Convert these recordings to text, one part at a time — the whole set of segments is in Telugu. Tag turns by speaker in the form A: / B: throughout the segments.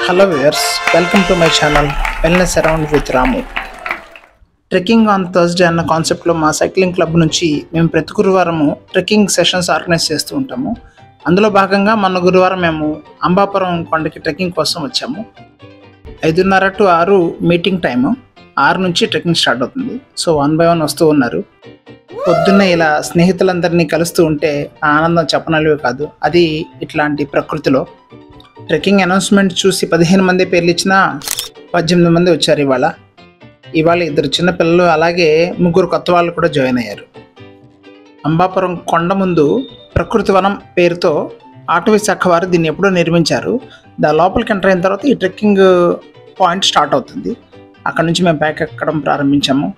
A: Hello viewers, welcome to my channel Wellness Around with Ramu. Trekking on Thursday అన్న కాన్సెప్ట్లో మా సైక్లింగ్ క్లబ్ నుంచి మేము ప్రతి గురువారము ట్రెక్కింగ్ సెషన్స్ ఆర్గనైజ్ చేస్తూ ఉంటాము. అందులో భాగంగా మొన్న గురువారం మేము అంబాపురం కొండకి ట్రెక్కింగ్ కోసం వచ్చాము. 5:30 to 6 మీటింగ్ టైము, 6 నుంచి ట్రెక్కింగ్ స్టార్ట్ అవుతుంది. సో 1 by 1 వస్తూ ఉన్నారు. పొద్దున్నే ఇలా స్నేహితులందరినీ కలుస్తూ ఉంటే ఆ ఆనందం చెప్పనలివి కాదు. అది ఇట్లాంటి ప్రకృతిలో. ట్రెక్కింగ్ అనౌన్స్మెంట్ చూసి 15 మంది పేర్లు ఇచ్చినా 18 మంది వచ్చారు. ఇవాళ 2 చిన్నపిల్లలు అలాగే 3 కొత్త వాళ్ళు కూడా జాయిన్ అయ్యారు. అంబాపురం కొండ ముందు ప్రకృతి వనం పేరుతో అటవీ శాఖ వారు దీన్ని ఎప్పుడో నిర్మించారు. లోపలికి ఎంటర్ అయిన తర్వాత ఈ ట్రెక్కింగ్ పాయింట్ స్టార్ట్ అవుతుంది. అక్కడ నుంచి మేము బ్యాక్ ఎక్కడం ప్రారంభించాము.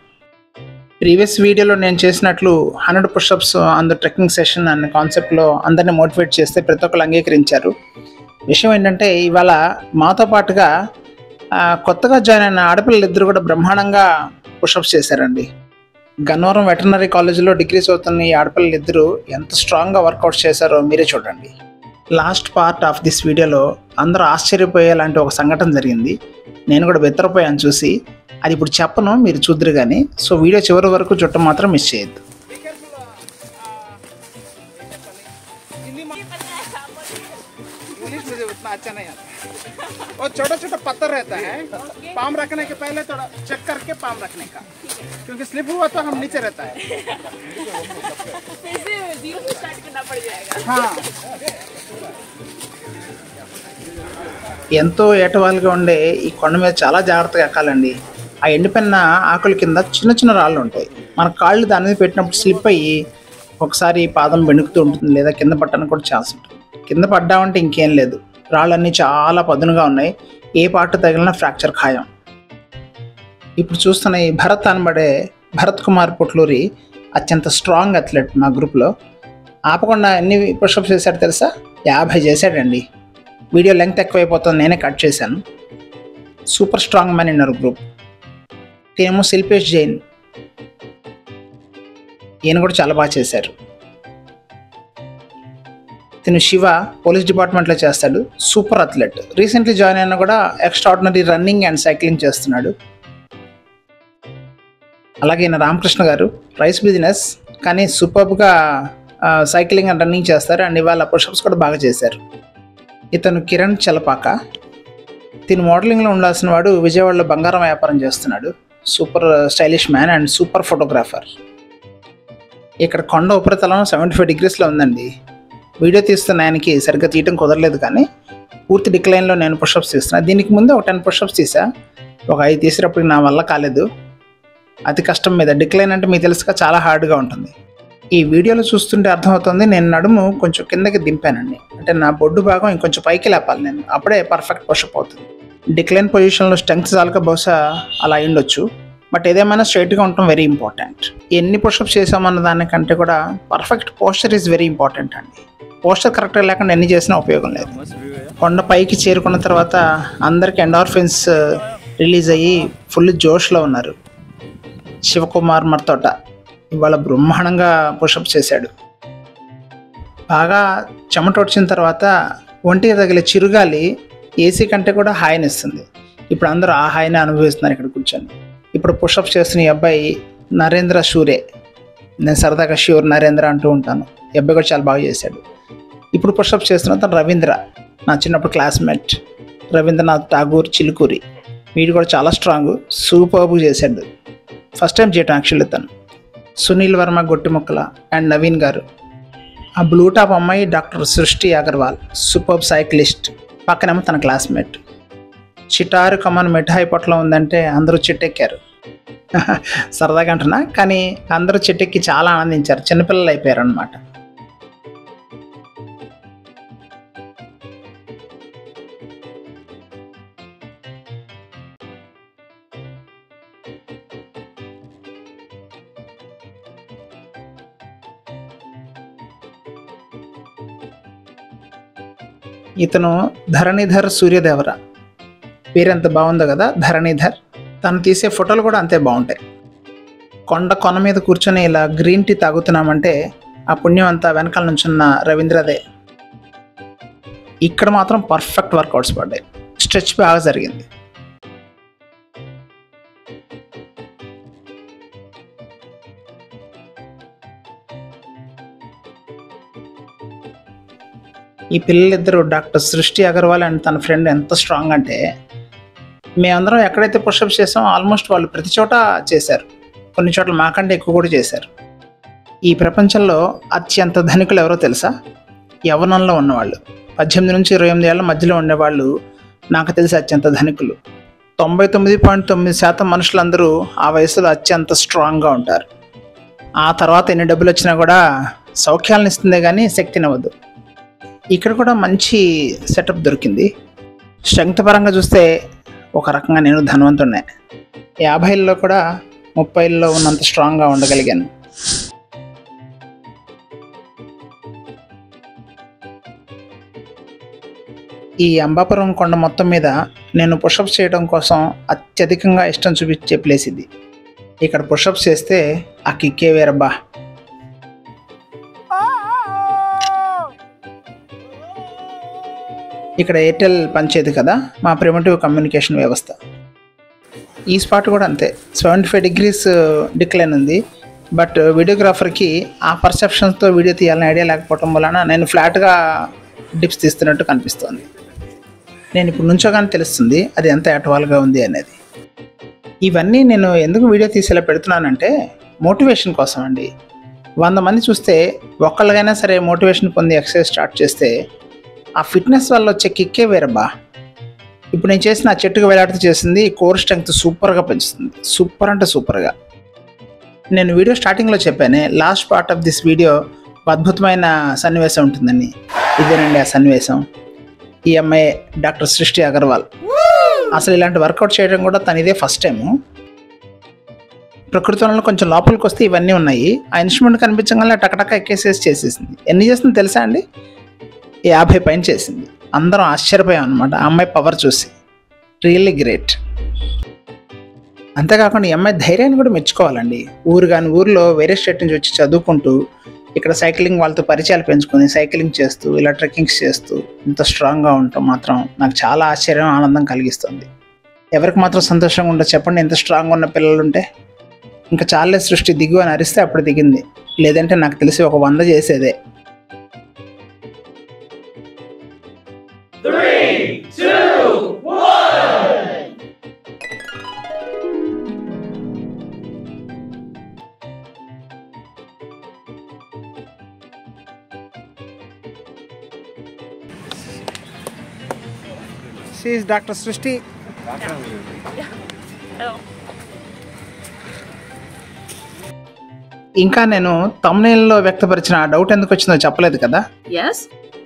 A: ప్రీవియస్ వీడియోలో నేను చేసినట్లు 100 push-ups on the trekking session అనే కాన్సెప్ట్లో అందరినీ మోటివేట్ చేస్తే ప్రతి ఒక్కరు అంగీకరించారు. విషయం ఏంటంటే ఇవాళ మాతో పాటుగా కొత్తగా జాయిన్ అయిన ఆడపిల్లలు 2 కూడా బ్రహ్మాండంగా పుషప్స్ చేశారండి. గన్నవరం వెటర్నరీ కాలేజీలో డిగ్రీ చదువుతున్న ఈ ఆడపిల్లలు 2 ఎంత స్ట్రాంగ్గా వర్కౌట్స్ చేశారో మీరే చూడండి. లాస్ట్ పార్ట్ ఆఫ్ దిస్ వీడియోలో అందరూ ఆశ్చర్యపోయేలాంటి ఒక సంఘటన జరిగింది. నేను కూడా బెత్తరపోయాను చూసి. అది ఇప్పుడు చెప్పను, మీరు చూద్దరు కానీ. సో వీడియో చివరి వరకు చుట్టం మాత్రం మిస్ చేయొద్దు. इंग्लिश मुझे उतना अच्छा नहीं आता. और छोटा छोटा पत्थर रहता है, पाम रखने के पहले थोड़ा चेक करके पाम रखने का, क्योंकि स्लिप हुआ तो हम नीचे रहता है. फिर से जीरो से स्टार्ट करना पड़ जाएगा. हाँ. ఎంతో ఏటవాలుగా ఉండే ఈ కొండ మీద చాలా జాగ్రత్తగా ఎక్కాలండి. ఆ ఎండిపోయిన ఆకుల కింద చిన్న చిన్న రాళ్ళు ఉంటాయి. మన కాళ్ళు దాని మీద పెట్టినప్పుడు స్లిప్ అయ్యి ఒకసారి పాదం బెణుకుతూ ఉంటుంది, లేదా కింద పట్టడానికి కూడా ఛాన్స్ ఉంటుంది. కింద పడ్డామంటే ఇంకేం లేదు. రాళ్ళన్నీ చాలా పదునుగా ఉన్నాయి. ఏ పార్ట్ తగిలినా ఫ్రాక్చర్ ఖాయం. ఇప్పుడు చూస్తున్న ఈ భరత్ అనబడే భరత్ కుమార్ పుట్లూరి అత్యంత స్ట్రాంగ్ అథ్లెట్ మా గ్రూప్లో. ఆపకుండా ఎన్ని పుషప్స్ చేశాడు తెలుసా? 50 చేశాడండి. వీడియో లెంగ్త్ ఎక్కువైపోతుంది, నేనే కట్ చేశాను. Super strong man in our group. ఈయనేమో శిల్పేష్ జైన్, ఈయన కూడా చాలా బాగా చేశారు. తిను శివ పోలీస్ డిపార్ట్మెంట్లో చేస్తాడు. Super athlete. రీసెంట్లీ జాయిన్ అయినా కూడా ఎక్స్ట్రాడినరీ రన్నింగ్ అండ్ సైక్లింగ్ చేస్తున్నాడు. అలాగే ఈయన రామకృష్ణ గారు రైస్ బిజినెస్, కానీ సూపర్గా సైక్లింగ్ అండ్ రన్నింగ్ చేస్తారు. అండ్ ఇవాళ పుషప్స్ కూడా బాగా చేశారు. ఇతను కిరణ్ చలపాక. తిను మోడలింగ్లో ఉండాల్సిన వాడు విజయవాడలో బంగారం వ్యాపారం చేస్తున్నాడు. Super stylish man and super photographer. ఇక్కడ కొండ ఉపరితలం 75 degreesలో ఉందండి. వీడియో తీస్తున్న ఆయనకి సరిగ్గా తీయటం కుదరలేదు, కానీ పూర్తి డిక్లైన్లో నేను పుషప్స్ తీస్తున్నాను. దీనికి ముందు ఒక 10 పుషప్స్ తీసా. ఒక 5 తీసేటప్పుడు నా వల్ల కాలేదు. అతి కష్టం మీద. డిక్లైన్ అంటే మీకు తెలుసుగా చాలా హార్డ్గా ఉంటుంది. ఈ వీడియోలో చూస్తుంటే అర్థమవుతుంది, నేను నడుము కొంచెం కిందకి దింపానండి. అంటే నా బొడ్డు భాగం ఇంకొంచెం పైకి లేపాలి నేను, అప్పుడే పర్ఫెక్ట్ పుషప్ అవుతుంది. డిక్లైన్ పొజిషన్లో స్ట్రెంగ్త్ చాలక బహుశా అలా అయ్యుండొచ్చు. బట్ ఏదేమైనా స్ట్రైట్గా ఉండటం వెరీ ఇంపార్టెంట్. ఎన్ని పుషప్స్ చేసామన్న దానికంటే కూడా perfect posture is very important అండి. పోస్చర్ కరెక్ట్గా లేకుండా ఎన్ని చేసినా ఉపయోగం లేదు. కొండ పైకి చేరుకున్న తర్వాత అందరికి ఎండార్ఫిన్స్ రిలీజ్ అయ్యి ఫుల్ జోష్లో ఉన్నారు. శివకుమార్ మర్తోట ఇవాళ బ్రహ్మాండంగా పుషప్స్ చేశాడు. బాగా చెమట వచ్చిన తర్వాత ఒంటికి తగిలే చిరుగాలి ఏసీ కంటే కూడా హాయినిస్తుంది. ఇప్పుడు అందరూ ఆ హాయిని అనుభవిస్తున్నారు ఇక్కడ కూర్చొని. ఇప్పుడు పుషప్స్ చేస్తున్న ఈ అబ్బాయి నరేంద్ర షూరే. నేను సరదాగా ష్యూర్ నరేంద్ర అంటూ ఉంటాను. ఈ అబ్బాయి కూడా చాలా బాగా చేశాడు. ఇప్పుడు పుషప్స్ చేస్తున్న తను రవీంద్ర, నా చిన్నప్పుడు క్లాస్మేట్. రవీంద్రనాథ్ ఠాగూర్ చిలుకూరి. వీడు కూడా చాలా స్ట్రాంగ్, సూపర్బ్ చేశాడు. ఫస్ట్ టైం చేయటం యాక్చువల్లీ తను. సునీల్ వర్మ గొట్టిముక్కల అండ్ నవీన్ గారు. ఆ బ్లూ టాప్ అమ్మాయి డాక్టర్ సృష్టి అగర్వాల్, సూపర్బ్ సైక్లిస్ట్. పక్కనేమో తన క్లాస్మేట్. చిటారు కమన్ మిఠాయి పొట్ల ఉందంటే అందరూ చెట్టెక్కారు. సరదాగా అంటున్నా, కానీ అందరూ చెట్టెక్కి చాలా ఆనందించారు. చిన్నపిల్లలు అయిపోయారు అన్నమాట. ఇతను ధరణిధర్ సూర్యదేవర. పేరెంత బాగుందో కదా, ధరణిధర్. తను తీసే ఫోటోలు కూడా అంతే బాగుంటాయి. కొండ మీద కూర్చొని ఇలా గ్రీన్ టీ తాగుతున్నామంటే ఆ పుణ్యం అంతా వెనకాల నుంచున్న రవీంద్రదే. ఇక్కడ మాత్రం పర్ఫెక్ట్ వర్కౌట్స్ పడ్డాయి. స్ట్రెచ్ బాగా జరిగింది. ఈ పిల్లలిద్దరూ డాక్టర్ సృష్టి అగర్వాల్ అండ్ తన ఫ్రెండ్ ఎంత స్ట్రాంగ్ అంటే, మేమందరం ఎక్కడైతే పుషప్స్ చేసామో ఆల్మోస్ట్ వాళ్ళు ప్రతి చోట చేశారు. కొన్ని చోట్ల మాకంటే ఎక్కువ కూడా చేశారు. ఈ ప్రపంచంలో అత్యంత ధనికులు ఎవరో తెలుసా? యవ్వనంలో ఉన్నవాళ్ళు. 18 నుంచి 28 ఏళ్ల మధ్యలో ఉండేవాళ్ళు నాకు తెలిసి అత్యంత ధనికులు. 99.9% మనుషులందరూ ఆ వయసులో అత్యంత స్ట్రాంగ్గా ఉంటారు. ఆ తర్వాత ఎన్ని డబ్బులు వచ్చినా కూడా సౌఖ్యాలను ఇస్తుందే కానీ శక్తినివ్వదు. ఇక్కడ కూడా మంచి సెటప్ దొరికింది. స్ట్రెంగ్త్ పరంగా చూస్తే ఒక రకంగా నేను ధనవంతుడినే. 50ల్లో కూడా 30ల్లో ఉన్నంత స్ట్రాంగ్గా ఉండగలిగాను. ఈ అంబాపురం కొండ మొత్తం మీద నేను పుషప్స్ చేయడం కోసం అత్యధికంగా ఇష్టం చూపించే ప్లేస్ ఇది. ఇక్కడ పుషప్స్ చేస్తే ఆ కిక్కే వేరబ్బా. ఇక్కడ ఎయిర్టెల్ పనిచేయదు కదా, మా ప్రిమిటివ్ కమ్యూనికేషన్ వ్యవస్థ. ఈ స్పాట్ కూడా అంతే, 75 degrees డిక్లైన్ ఉంది. బట్ వీడియోగ్రాఫర్కి ఆ పర్సెప్షన్స్తో వీడియో తీయాలని ఐడియా లేకపోవడం వలన నేను ఫ్లాట్గా డిప్స్ తీస్తున్నట్టు కనిపిస్తుంది. నేను ఇప్పుడు నుంచోగానే తెలుస్తుంది అది ఎంత అటవాల్గా ఉంది అనేది. ఇవన్నీ నేను ఎందుకు వీడియో తీసేలా పెడుతున్నానంటే మోటివేషన్ కోసం అండి. 100 మంది చూస్తే ఒక్కళ్ళకైనా సరే మోటివేషన్ పొంది ఎక్సర్సైజ్ స్టార్ట్ చేస్తే ఆ ఫిట్నెస్ వల్ల వచ్చే కిక్కే వేరబ్బా. ఇప్పుడు నేను చేసిన ఆ చెట్టుకు వేలాడుతూ చేసింది కోర్ స్ట్రెంగ్త్ సూపర్గా పెంచుతుంది. సూపర్ అంటే సూపర్గా. నేను వీడియో స్టార్టింగ్లో చెప్పానే, last part of this video అద్భుతమైన సన్నివేశం ఉంటుందని. ఇదేనండి ఆ సన్నివేశం. ఈ అమ్మాయి డాక్టర్ సృష్టి అగర్వాల్. అసలు ఇలాంటి వర్కౌట్ చేయడం కూడా తను ఇదే ఫస్ట్ టైము. ప్రకృతిలో కొంచెం లోపలికి వస్తే ఇవన్నీ ఉన్నాయి. ఆ ఇన్స్ట్రుమెంట్ కనిపించగానే టకటక ఎక్కేసేసి చేసేసింది. ఎన్ని చేసింది తెలుసా అండి? 50 పైన చేసింది. అందరం ఆశ్చర్యపోయాం అనమాట ఆ అమ్మాయి పవర్ చూసి. Really great. అంతేకాకుండా ఈ అమ్మాయి ధైర్యాన్ని కూడా మెచ్చుకోవాలండి. ఊరిలో వేరే స్టేట్ నుంచి వచ్చి చదువుకుంటూ ఇక్కడ సైక్లింగ్ వాళ్ళతో పరిచయాలు పెంచుకొని సైక్లింగ్ చేస్తూ ఇలా ట్రెక్కింగ్స్ చేస్తూ ఇంత స్ట్రాంగ్గా ఉండటం మాత్రం నాకు చాలా ఆశ్చర్యం, ఆనందం కలిగిస్తుంది. ఎవరికి మాత్రం సంతోషంగా ఉండదు చెప్పండి, ఎంత స్ట్రాంగ్గా ఉన్న పిల్లలు ఉంటే. ఇంకా చాలే సృష్టి దిగు అని అరిస్తే అప్పుడు దిగింది. లేదంటే నాకు తెలిసి ఒక 100 చేసేదే.
B: 3, 2, 1.
A: She is Dr. Srishti. ఇంకా నేను thumbnail-లో వ్యక్తపరిచిన ఆ డౌట్ ఎందుకు వచ్చిందో చెప్పలేదు కదా.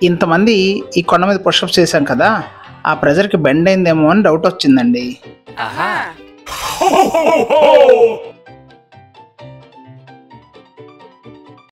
A: ఇంతమంది ఈ కొండ మీద పుషప్స్ చేశాం కదా, ఆ ప్రెజర్కి బెండ్ అయిందేమో అని డౌట్ వచ్చిందండి.